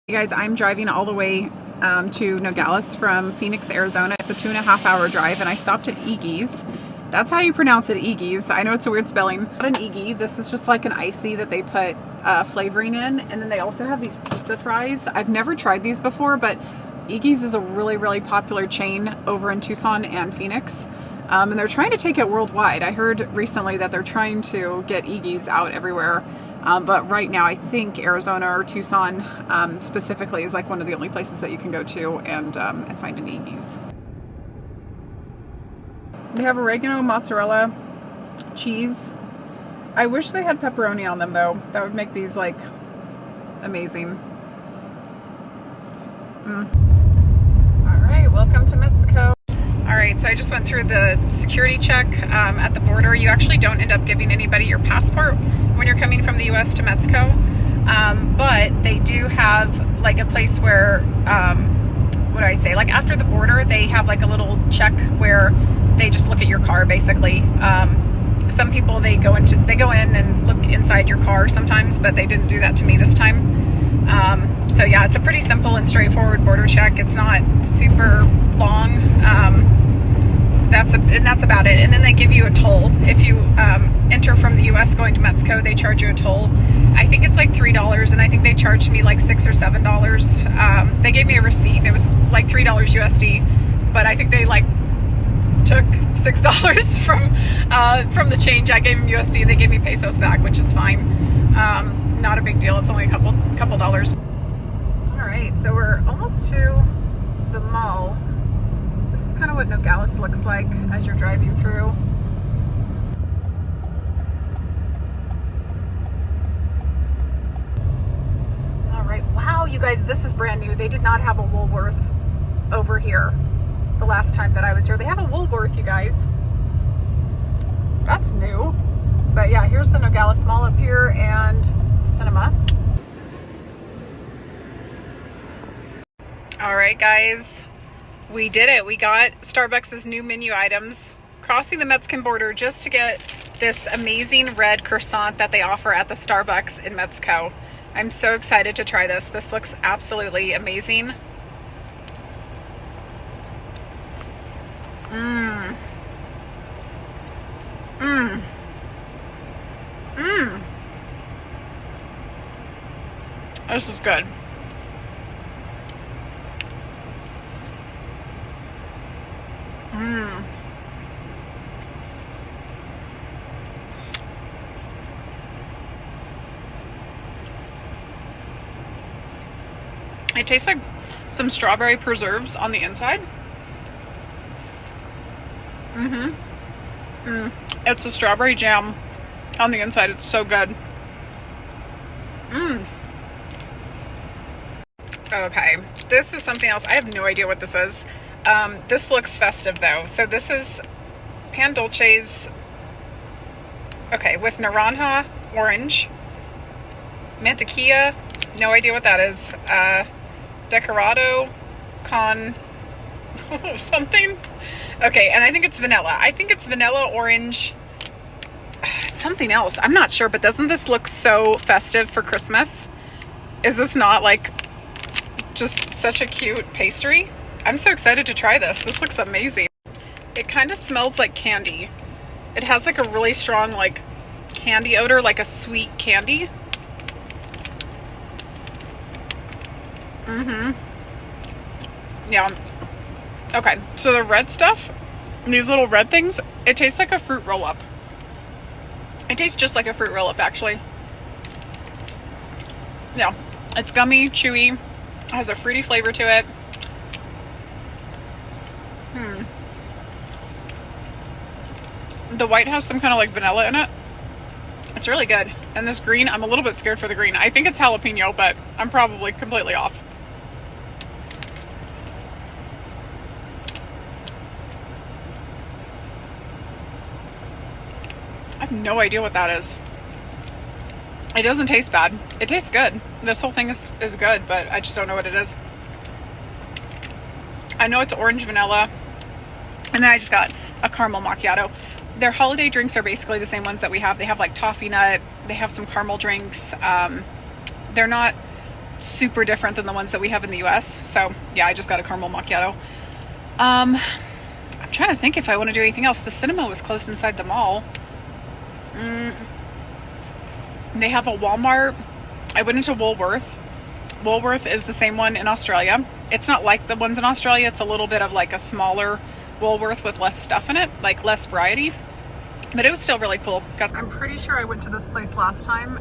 You guys, I'm driving all the way to Nogales from Phoenix, Arizona. It's a 2.5-hour drive, and I stopped at Iggy's. That's how you pronounce it, Iggy's. I know it's a weird spelling. Not an Iggy. This is just like an icy that they put flavoring in, and then they also have these pizza fries. I've never tried these before, but Iggy's is a really popular chain over in Tucson and Phoenix, and they're trying to take it worldwide. I heard recently that they're trying to get Iggy's out everywhere. But right now, I think Arizona or Tucson specifically is like one of the only places that you can go to and find an Iggy's. They have oregano, mozzarella, cheese. I wish they had pepperoni on them though. That would make these like amazing. All right, welcome to Mexico. All right, so I just went through the security check at the border. You actually don't end up giving anybody your passport when you're coming from the US to Mexico, but they do have like a place where, what do I say, like after the border, they have like a little check where they just look at your car basically. Some people, they go in and look inside your car sometimes, but they didn't do that to me this time. So yeah, it's a pretty simple and straightforward border check. It's not super long. That's about it. And then they give you a toll. If you enter from the US going to Mexico, they charge you a toll. I think it's like $3, and I think they charged me like $6 or $7. They gave me a receipt. It was like $3 USD, but I think they like took $6 from the change I gave them USD. They gave me pesos back, which is fine. Not a big deal. It's only a couple dollars. All right, so we're almost to the mall. This is kind of what Nogales looks like as you're driving through. All right, wow, you guys, this is brand new. They did not have a Woolworth over here the last time that I was here. They have a Woolworth, you guys. That's new. But yeah, here's the Nogales Mall up here and cinema. All right, guys. We did it. We got Starbucks' new menu items, crossing the Mexican border just to get this amazing red croissant that they offer at the Starbucks in Mexico. I'm so excited to try this. This looks absolutely amazing. This is good. It tastes like some strawberry preserves on the inside. It's a strawberry jam on the inside. It's so good. Okay, this is something else. I have no idea what this is. This looks festive though. So this is pan dulces. Okay, with naranja, orange, mantequilla. No idea what that is. Decorado Con something. Okay, and I think it's vanilla. I think it's vanilla, orange, something else. I'm not sure, but doesn't this look so festive for Christmas? Is this not like just such a cute pastry? I'm so excited to try this. This looks amazing. It kind of smells like candy. It has like a really strong like candy odor, like a sweet candy. Yeah. Okay, so the red stuff, these little red things, it tastes like a fruit roll-up. It tastes just like a fruit roll-up, actually. Yeah, it's gummy, chewy, it has a fruity flavor to it. The white has some kind of like vanilla in it. It's really good. And this green, I'm a little bit scared for the green. I think it's jalapeno, but I'm probably completely off. I have no idea what that is. It doesn't taste bad. It tastes good. This whole thing is good, but I just don't know what it is. I know it's orange vanilla. And then I just got a caramel macchiato. Their holiday drinks are basically the same ones that we have. They have like toffee nut. They have some caramel drinks. They're not super different than the ones that we have in the US. So yeah, I just got a caramel macchiato. I'm trying to think if I want to do anything else. The cinema was closed inside the mall. They have a Walmart. I went into Woolworth. Woolworth is the same one in Australia. It's not like the ones in Australia. It's a little bit of like a smaller Woolworth with less stuff in it, like less variety. But it was still really cool. I'm pretty sure I went to this place last time,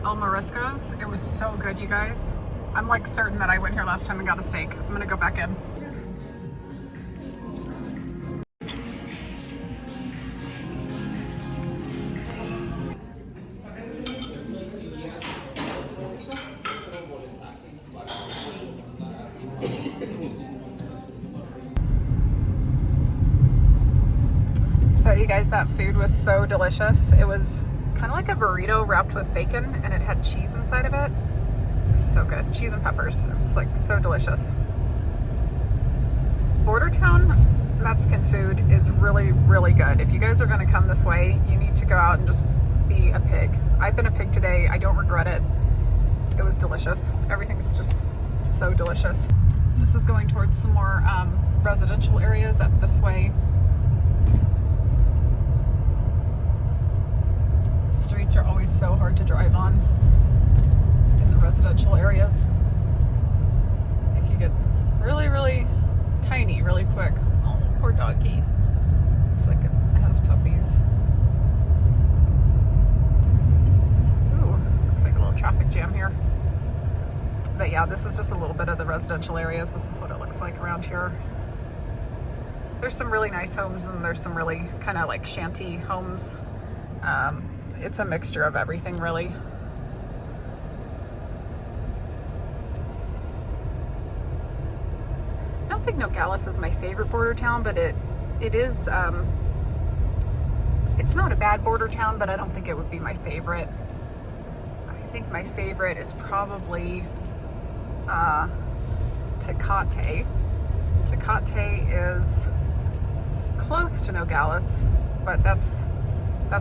El Marisco's. It was so good, you guys. I'm like certain that I went here last time and got a steak. I'm gonna go back in. So you guys, that food was so delicious. It was kind of like a burrito wrapped with bacon, and it had cheese inside of it. It was so good. Cheese and peppers. It was like so delicious. Border town Mexican food is really, really good. If you guys are going to come this way, you need to go out and just be a pig. I've been a pig today. I don't regret it. It was delicious. Everything's just so delicious. This is going towards some more residential areas up this way. Streets are always so hard to drive on in the residential areas. If you get really, really tiny really quick. Oh, poor doggy. Looks like it has puppies. Ooh, looks like a little traffic jam here. But yeah, this is just a little bit of the residential areas. This is what it looks like around here. There's some really nice homes, and there's some really kind of like shanty homes. It's a mixture of everything, really. I don't think Nogales is my favorite border town, but it is, it's not a bad border town, but I don't think it would be my favorite. I think my favorite is probably Tecate. Tecate is close to Nogales, but that's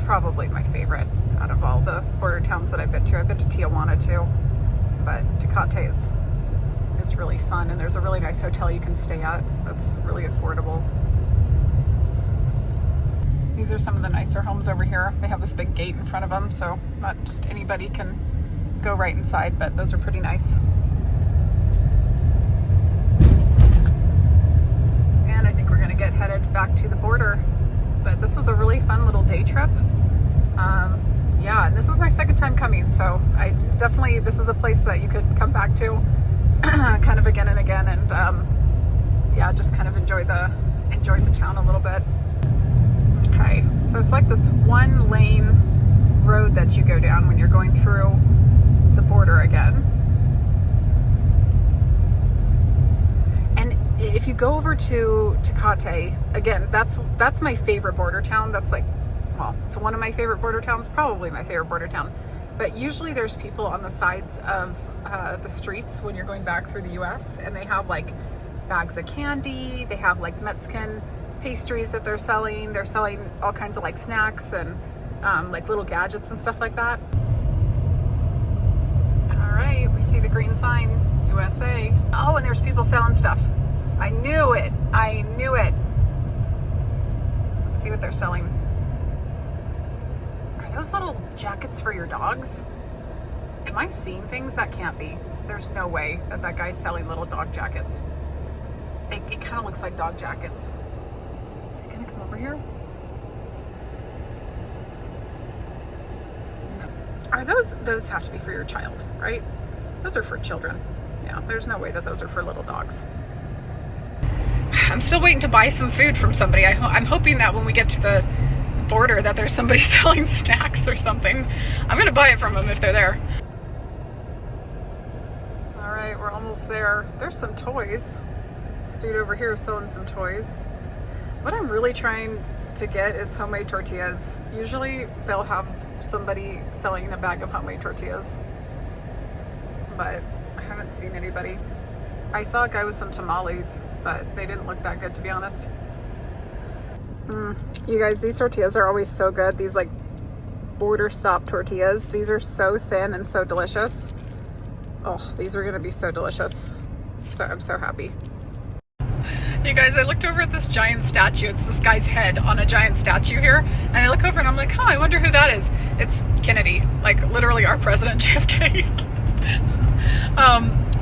probably my favorite out of all the border towns that I've been to. I've been to Tijuana too, but Tecate is really fun, and there's a really nice hotel you can stay at that's really affordable. These are some of the nicer homes over here. They have this big gate in front of them, so not just anybody can go right inside, but those are pretty nice. And I think we're gonna get headed back to the border. But this was a really fun little day trip. Yeah, and this is my second time coming, so I definitely, this is a place that you could come back to kind of again and again, and yeah, just kind of enjoy the town a little bit. Okay, so it's like this one lane road that you go down when you're going through the border again. And if you go over to Tecate, again, that's my favorite border town. That's like, well, it's one of my favorite border towns, probably my favorite border town. But usually there's people on the sides of the streets when you're going back through the US, and they have like bags of candy, they have like Mexican pastries that they're selling. They're selling all kinds of like snacks and like little gadgets and stuff like that. All right, we see the green sign, USA. Oh, and there's people selling stuff. I knew it. I knew it. Let's see what they're selling. Are those little jackets for your dogs? Am I seeing things? That can't be. There's no way that guy's selling little dog jackets. It kind of looks like dog jackets. Is he gonna come over here? No. Are those have to be for your child, right? Those are for children. Yeah, there's no way that those are for little dogs. I'm still waiting to buy some food from somebody. I'm hoping that when we get to the border that there's somebody selling snacks or something. I'm gonna buy it from them if they're there. All right, we're almost there. There's some toys. This dude over here is selling some toys. What I'm really trying to get is homemade tortillas. Usually they'll have somebody selling a bag of homemade tortillas, but I haven't seen anybody. I saw a guy with some tamales, but they didn't look that good, to be honest. You guys, these tortillas are always so good. These like border stop tortillas. These are so thin and so delicious. Oh, these are gonna be so delicious. So I'm so happy. You guys, I looked over at this giant statue. It's this guy's head on a giant statue here. And I look over and I'm like, I wonder who that is. It's Kennedy, like literally our president, JFK.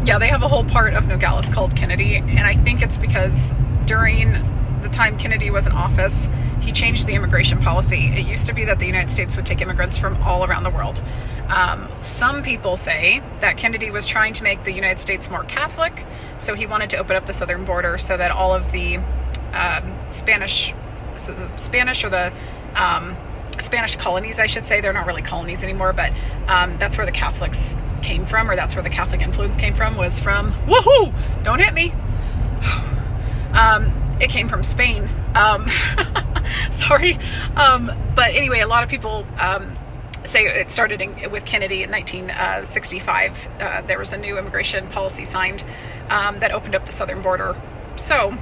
Yeah, they have a whole part of Nogales called Kennedy. And I think it's because during the time Kennedy was in office, he changed the immigration policy. It used to be that the United States would take immigrants from all around the world. Some people say that Kennedy was trying to make the United States more Catholic, so he wanted to open up the southern border so that all of the Spanish colonies, I should say, they're not really colonies anymore, but that's where the Catholics came from, or that's where the Catholic influence came from, was from, woohoo, don't hit me. It came from Spain. Sorry. But anyway, a lot of people say it started with Kennedy in 1965. There was a new immigration policy signed that opened up the southern border. So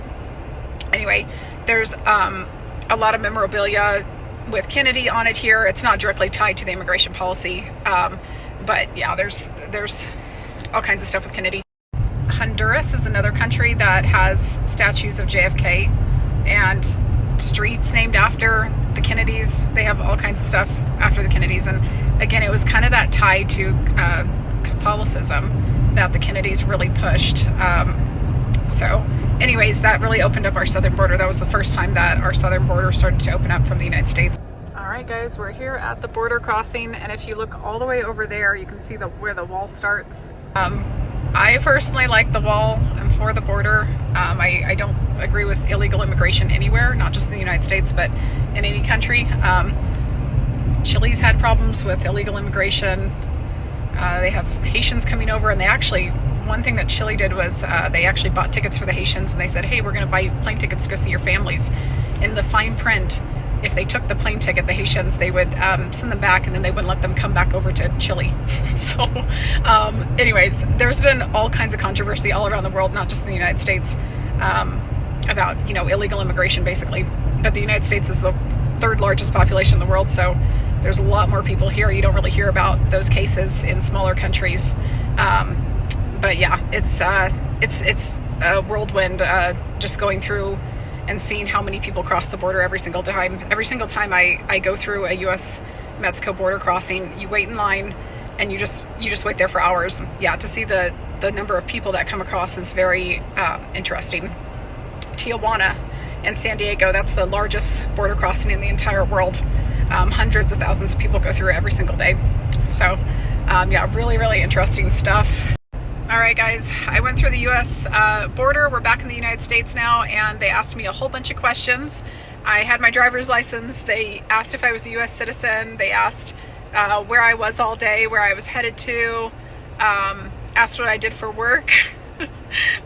anyway, there's a lot of memorabilia with Kennedy on it here. It's not directly tied to the immigration policy, but yeah, there's all kinds of stuff with Kennedy. Honduras is another country that has statues of JFK and streets named after the Kennedys. They have all kinds of stuff after the Kennedys. And again, it was kind of that tie to Catholicism that the Kennedys really pushed. So anyways, that really opened up our southern border. That was the first time that our southern border started to open up from the United States. All right, guys, we're here at the border crossing. And if you look all the way over there, you can see where the wall starts. I personally like the wall. I'm for the border. I don't agree with illegal immigration anywhere, not just in the United States, but in any country. Chile's had problems with illegal immigration. They have Haitians coming over, and one thing that Chile did was they actually bought tickets for the Haitians, and they said, hey, we're going to buy you plane tickets to go see your families. In the fine print, if they took the plane ticket, the Haitians, they would send them back, and then they wouldn't let them come back over to Chile. So anyways, there's been all kinds of controversy all around the world, not just in the United States, about, illegal immigration, basically. But the United States is the third largest population in the world, so there's a lot more people here. You don't really hear about those cases in smaller countries. But yeah, it's a whirlwind, just going through and seeing how many people cross the border every single time. Every single time I go through a U.S.-Mexico border crossing, you wait in line and you just wait there for hours. Yeah, to see the number of people that come across is very interesting. Tijuana and San Diego, that's the largest border crossing in the entire world. Hundreds of thousands of people go through it every single day. So yeah, really, really interesting stuff. All right, guys, I went through the U.S. border. We're back in the United States now, and they asked me a whole bunch of questions. I had my driver's license. They asked if I was a U.S. citizen. They asked where I was all day, where I was headed to, asked what I did for work.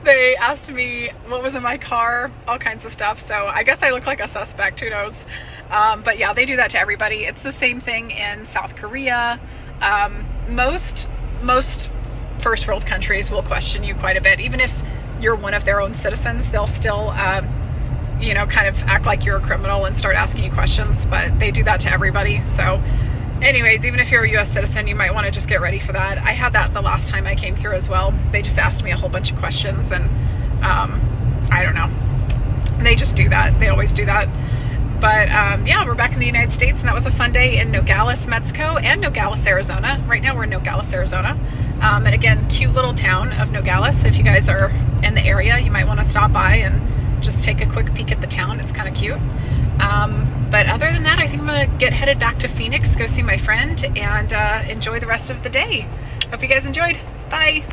They asked me what was in my car, all kinds of stuff. So I guess I look like a suspect, who knows? But yeah, they do that to everybody. It's the same thing in South Korea. Most first world countries will question you quite a bit. Even if you're one of their own citizens, they'll still, kind of act like you're a criminal and start asking you questions, but they do that to everybody. So anyways, even if you're a U.S. citizen, you might want to just get ready for that. I had that the last time I came through as well. They just asked me a whole bunch of questions, and I don't know. They just do that. They always do that. But yeah, we're back in the United States, and that was a fun day in Nogales, Mexico, and Nogales, Arizona. Right now we're in Nogales, Arizona. And again, cute little town of Nogales. If you guys are in the area, you might want to stop by and just take a quick peek at the town. It's kind of cute. But other than that, I think I'm going to get headed back to Phoenix, go see my friend, and enjoy the rest of the day. Hope you guys enjoyed. Bye.